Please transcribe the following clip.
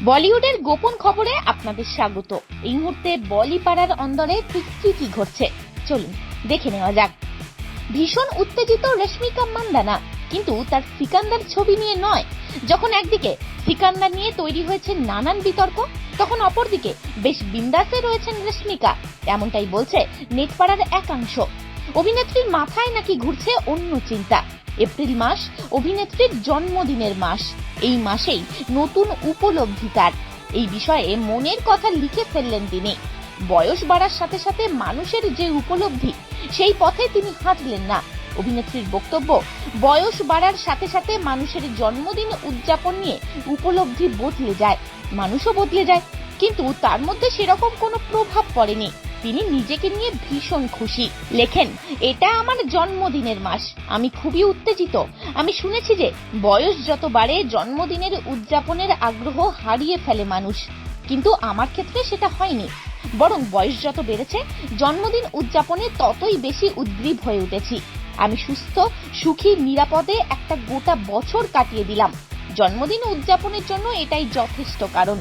বলিউডের গোপন খবরে আপনাদের স্বাগত। এই মুহূর্তে বলি পাড়ার অন্দরে ঠিক কি ঘটছে চলুন দেখে নেওয়া যাক। ভীষণ উত্তেজিত রশ্মিকা মান্দানা, কিন্তু তার সিকান্দার ছবি নিয়ে নয়। যখন একদিকে সিকান্দার নিয়ে তৈরি হয়েছে নানান বিতর্ক, তখন অপরদিকে বেশ বিন্দাসে রয়েছেন রশ্মিকা, এমনটাই বলছে নেটপাড়ার একাংশ। অভিনেত্রীর মাথায় নাকি ঘুরছে অন্য চিন্তা। এপ্রিল মাস অভিনেত্রীর জন্মদিনের মাস। এই মাসেই নতুন উপলব্ধি তার। এই বিষয়ে মনের কথা লিখে ফেললেন তিনি। বয়স বাড়ার সাথে সাথে মানুষের যে উপলব্ধি, সেই পথে তিনি হাঁটলেন না। অভিনেত্রীর বক্তব্য, বয়স বাড়ার সাথে সাথে মানুষের জন্মদিন উদযাপন নিয়ে উপলব্ধি বদলে যায়, মানুষও বদলে যায়, কিন্তু তার মধ্যে সেরকম কোনো প্রভাব পড়েনি। তিনি নিজেকে নিয়ে ভীষণ খুশি। লেখেন, এটা আমার জন্মদিনের মাস, আমি খুবই উত্তেজিত। আমি শুনেছি যে বয়স যত বাড়ে জন্মদিনের উদযাপনের আগ্রহ হারিয়ে ফেলে মানুষ, কিন্তু আমার ক্ষেত্রে সেটা হয়নি। বরং বয়স যত বেড়েছে জন্মদিন উদযাপনে ততই বেশি উদ্গ্রীব হয়ে উঠেছি। আমি সুস্থ, সুখী, নিরাপদে একটা গোটা বছর কাটিয়ে দিলাম। জন্মদিন উদযাপনের জন্য এটাই যথেষ্ট কারণ।